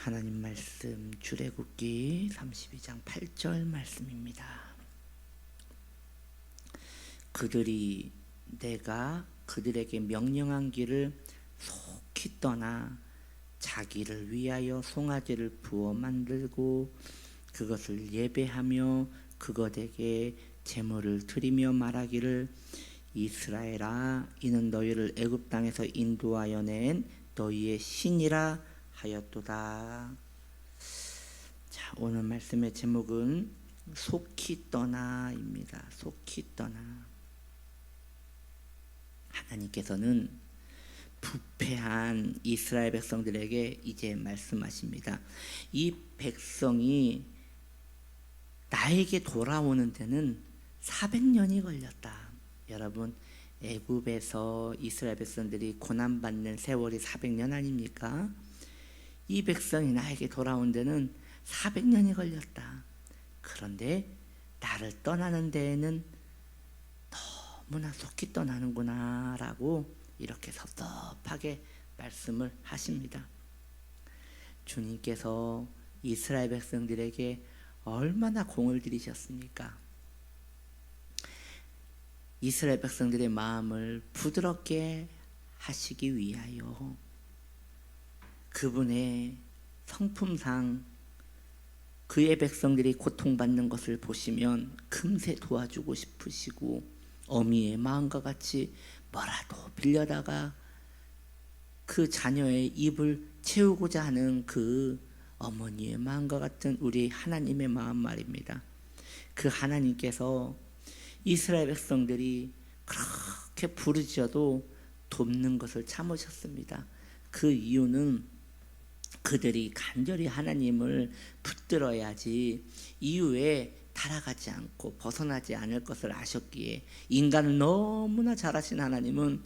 하나님 말씀 출애굽기 32장 8절 말씀입니다. 그들이 내가 그들에게 명령한 길을 속히 떠나 자기를 위하여 송아지를 부어 만들고 그것을 예배하며 그것에게 제물을 드리며 말하기를 이스라엘아 이는 너희를 애굽 땅에서 인도하여 낸 너희의 신이라 하였도다. 자, 오늘 말씀의 제목은 속히 떠나입니다. 속히 떠나. 하나님께서는 부패한 이스라엘 백성들에게 이제 말씀하십니다. 이 백성이 나에게 돌아오는 데는 400년이 걸렸다. 여러분, 애굽에서 이스라엘 백성들이 고난받는 세월이 400년 아닙니까? 이 백성이 나에게 돌아온 데는 400년이 걸렸다. 그런데 나를 떠나는 데에는 너무나 속히 떠나는구나 라고 이렇게 섭섭하게 말씀을 하십니다. 주님께서 이스라엘 백성들에게 얼마나 공을 들이셨습니까? 이스라엘 백성들의 마음을 부드럽게 하시기 위하여 그분의 성품상 그의 백성들이 고통받는 것을 보시면 금세 도와주고 싶으시고 어미의 마음과 같이 뭐라도 빌려다가 그 자녀의 입을 채우고자 하는 그 어머니의 마음과 같은 우리 하나님의 마음 말입니다. 그 하나님께서 이스라엘 백성들이 그렇게 부르짖어도 돕는 것을 참으셨습니다. 그 이유는 그들이 간절히 하나님을 붙들어야지 이후에 타락하지 않고 벗어나지 않을 것을 아셨기에 인간을 너무나 잘하신 하나님은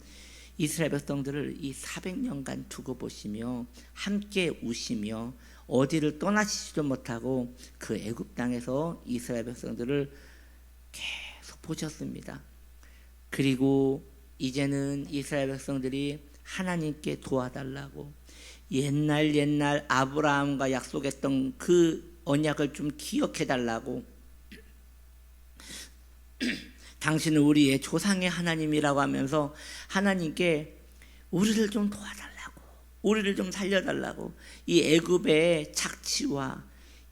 이스라엘 백성들을 이 400년간 두고 보시며 함께 우시며 어디를 떠나시지도 못하고 그 애굽 땅에서 이스라엘 백성들을 계속 보셨습니다. 그리고 이제는 이스라엘 백성들이 하나님께 도와달라고 옛날 아브라함과 약속했던 그 언약을 좀 기억해달라고 당신은 우리의 조상의 하나님이라고 하면서 하나님께 우리를 좀 도와달라고 우리를 좀 살려달라고 이 애굽의 착취와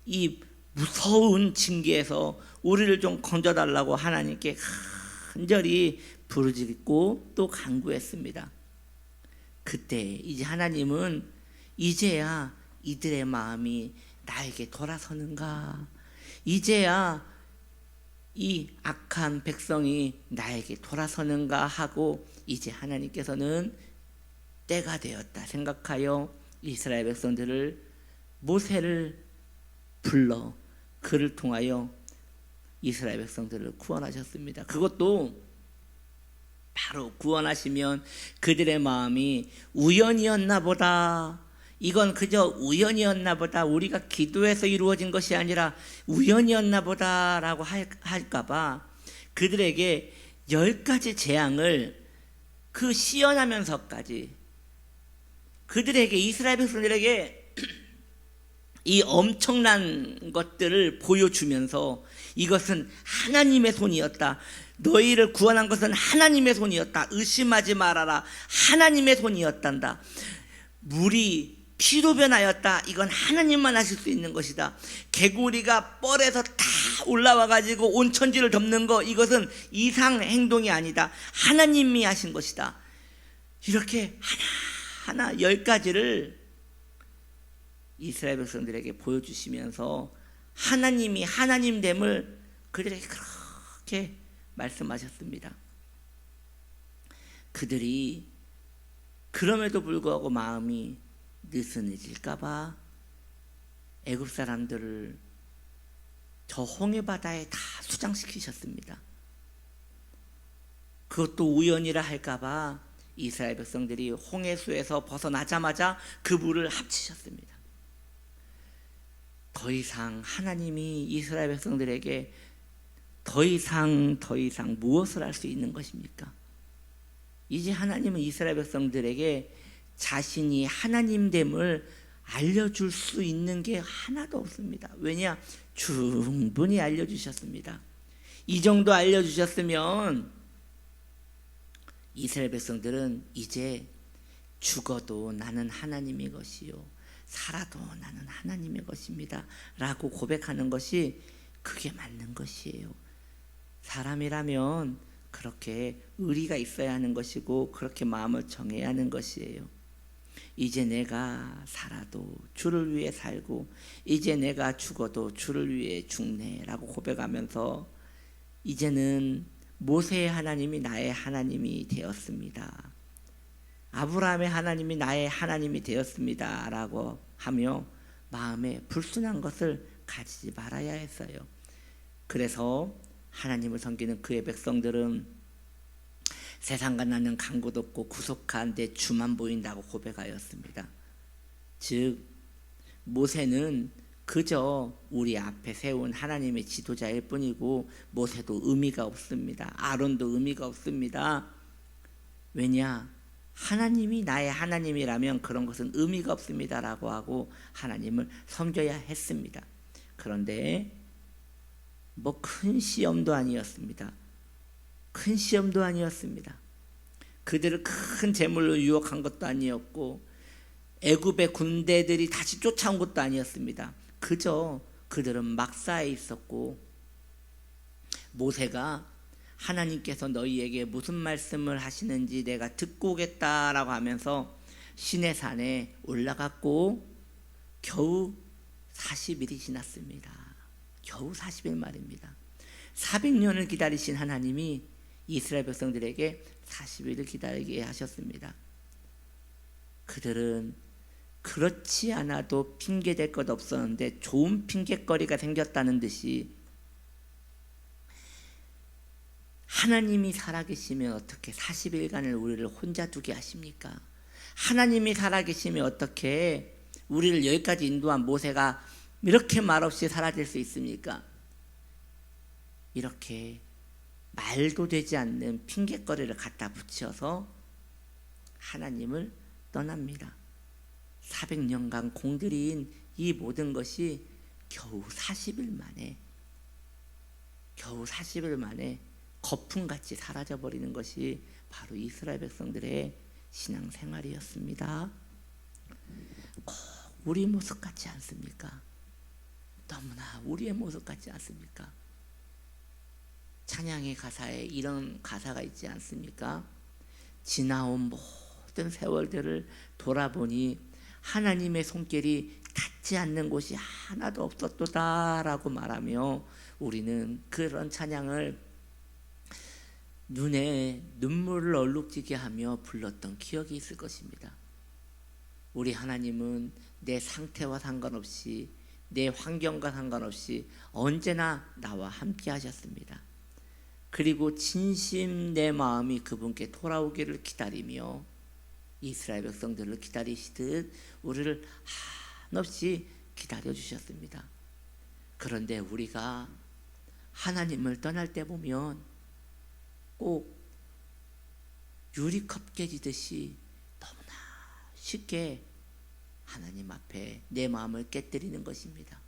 이 무서운 징계에서 우리를 좀 건져달라고 하나님께 간절히 부르짖고 또 간구했습니다. 그때 이제 하나님은 이제야 이들의 마음이 나에게 돌아서는가, 이제야 이 악한 백성이 나에게 돌아서는가 하고 이제 하나님께서는 때가 되었다 생각하여 이스라엘 백성들을 모세를 불러 그를 통하여 이스라엘 백성들을 구원하셨습니다. 그것도 바로 구원하시면 그들의 마음이 우연이었나 보다, 이건 그저 우연이었나 보다, 우리가 기도해서 이루어진 것이 아니라 우연이었나 보다 라고 할까봐 그들에게 10가지 재앙을 그 시연하면서까지 그들에게 이스라엘 백성들에게 이 엄청난 것들을 보여주면서 이것은 하나님의 손이었다, 너희를 구원한 것은 하나님의 손이었다, 의심하지 말아라, 하나님의 손이었단다, 물이 피로 변하였다, 이건 하나님만 하실 수 있는 것이다, 개구리가 뻘에서 다 올라와 가지고 온 천지를 덮는 거, 이것은 이상 행동이 아니다, 하나님이 하신 것이다, 이렇게 하나하나 10가지를 이스라엘 백성들에게 보여주시면서 하나님이 하나님됨을 그들에게 그렇게 말씀하셨습니다. 그들이 그럼에도 불구하고 마음이 느슨해질까봐 애굽 사람들을 저 홍해 바다에 다 수장시키셨습니다. 그것도 우연이라 할까봐 이스라엘 백성들이 홍해수에서 벗어나자마자 그 물을 합치셨습니다. 더 이상 하나님이 이스라엘 백성들에게 더 이상 무엇을 할 수 있는 것입니까? 이제 하나님은 이스라엘 백성들에게 자신이 하나님됨을 알려줄 수 있는 게 하나도 없습니다. 왜냐? 충분히 알려주셨습니다. 이 정도 알려주셨으면 이스라엘 백성들은 이제 죽어도 나는 하나님의 것이요 살아도 나는 하나님의 것입니다 라고 고백하는 것이 그게 맞는 것이에요. 사람이라면 그렇게 의리가 있어야 하는 것이고 그렇게 마음을 정해야 하는 것이에요. 이제 내가 살아도 주를 위해 살고 이제 내가 죽어도 주를 위해 죽네 라고 고백하면서 이제는 모세의 하나님이 나의 하나님이 되었습니다. 아브라함의 하나님이 나의 하나님이 되었습니다 라고 하며 마음에 불순한 것을 가지지 말아야 했어요. 그래서 하나님을 섬기는 그의 백성들은 세상과 나는 간 곳 없고 구속한 내 주만 보인다고 고백하였습니다. 즉 모세는 그저 우리 앞에 세운 하나님의 지도자일 뿐이고 모세도 의미가 없습니다. 아론도 의미가 없습니다. 왜냐? 하나님이 나의 하나님이라면 그런 것은 의미가 없습니다 라고 하고 하나님을 섬겨야 했습니다. 그런데 뭐 큰 시험도 아니었습니다. 큰 시험도 아니었습니다. 그들을 큰 재물로 유혹한 것도 아니었고 애굽의 군대들이 다시 쫓아온 것도 아니었습니다. 그저 그들은 막사에 있었고 모세가 하나님께서 너희에게 무슨 말씀을 하시는지 내가 듣고 오겠다라고 하면서 시내산에 올라갔고 겨우 40일이 지났습니다. 겨우 40일 말입니다. 400년을 기다리신 하나님이 이스라엘 백성들에게 40일을 기다리게 하셨습니다. 그들은 그렇지 않아도 핑계댈 것 없었는데 좋은 핑계거리가 생겼다는 듯이 하나님이 살아계시면 어떻게 40일간을 우리를 혼자 두게 하십니까? 하나님이 살아계시면 어떻게 우리를 여기까지 인도한 모세가 이렇게 말없이 사라질 수 있습니까? 이렇게 말도 되지 않는 핑계거리를 갖다 붙여서 하나님을 떠납니다. 400년간 공들인 이 모든 것이 겨우 40일 만에 거품같이 사라져버리는 것이 바로 이스라엘 백성들의 신앙생활이었습니다. 꼭 우리 모습 같지 않습니까? 너무나 우리의 모습 같지 않습니까? 찬양의 가사에 이런 가사가 있지 않습니까? 지나온 모든 세월들을 돌아보니 하나님의 손길이 닿지 않는 곳이 하나도 없었도다 라고 말하며 우리는 그런 찬양을 눈에 눈물을 얼룩지게 하며 불렀던 기억이 있을 것입니다. 우리 하나님은 내 상태와 상관없이 내 환경과 상관없이 언제나 나와 함께 하셨습니다. 그리고 진심 내 마음이 그분께 돌아오기를 기다리며 이스라엘 백성들을 기다리시듯 우리를 한없이 기다려주셨습니다. 그런데 우리가 하나님을 떠날 때 보면 꼭 유리컵 깨지듯이 너무나 쉽게 하나님 앞에 내 마음을 깨뜨리는 것입니다.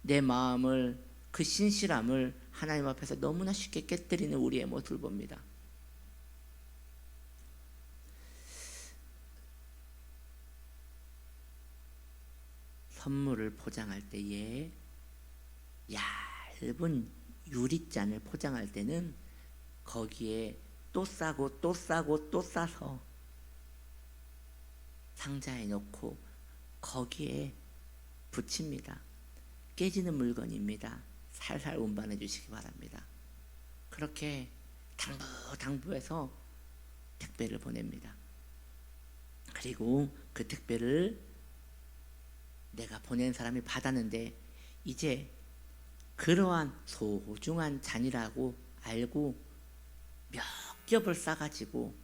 내 마음을 그 신실함을 하나님 앞에서 너무나 쉽게 깨뜨리는 우리의 모습을 봅니다. 선물을 포장할 때에 얇은 유리잔을 포장할 때는 거기에 또 싸고 또 싸고 또 싸서 상자에 넣고 거기에 붙입니다. 깨지는 물건입니다. 살살 운반해 주시기 바랍니다. 그렇게 당부해서 택배를 보냅니다. 그리고 그 택배를 내가 보낸 사람이 받았는데 이제 그러한 소중한 잔이라고 알고 몇 겹을 싸가지고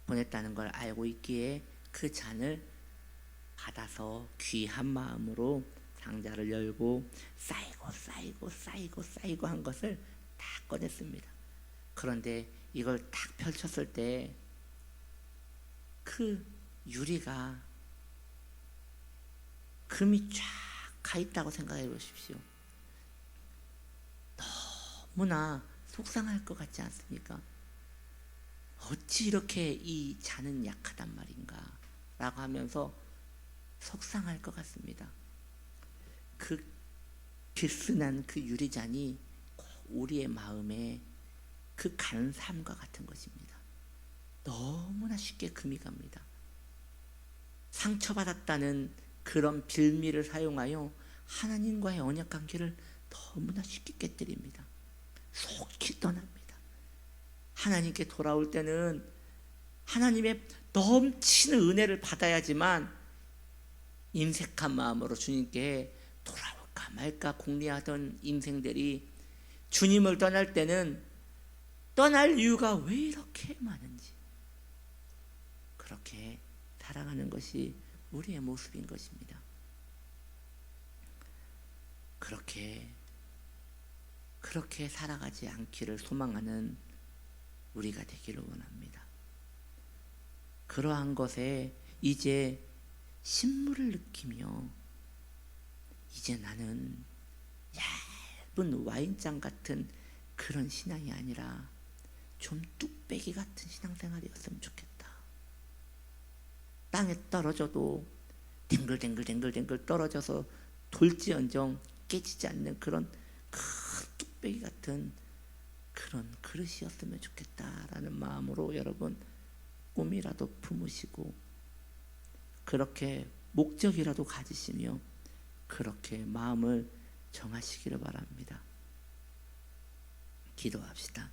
보냈다는 걸 알고 있기에 그 잔을 받아서 귀한 마음으로 상자를 열고 쌓이고 한 것을 다 꺼냈습니다. 그런데 이걸 딱 펼쳤을 때 그 유리가 금이 쫙 가 있다고 생각해 보십시오. 너무나 속상할 것 같지 않습니까? 어찌 이렇게 이 잔은 약하단 말인가 라고 하면서 속상할 것 같습니다. 그 비스난 그 유리잔이 꼭 우리의 마음에 그 간삼과 같은 것입니다. 너무나 쉽게 금이 갑니다. 상처받았다는 그런 빌미를 사용하여 하나님과의 언약관계를 너무나 쉽게 깨뜨립니다. 속히 떠납니다. 하나님께 돌아올 때는 하나님의 넘치는 은혜를 받아야지만 인색한 마음으로 주님께 돌아올까 말까 궁리하던 인생들이 주님을 떠날 때는 떠날 이유가 왜 이렇게 많은지 그렇게 살아가는 것이 우리의 모습인 것입니다. 그렇게 살아가지 않기를 소망하는 우리가 되기를 원합니다. 그러한 것에 이제 신물을 느끼며 이제 나는 얇은 와인잔 같은 그런 신앙이 아니라 좀 뚝배기 같은 신앙생활이었으면 좋겠다. 땅에 떨어져도 댕글댕글 떨어져서 돌지언정 깨지지 않는 그런 큰 뚝배기 같은 그런 그릇이었으면 좋겠다라는 마음으로 여러분 꿈이라도 품으시고 그렇게 목적이라도 가지시며 그렇게 마음을 정하시기를 바랍니다. 기도합시다.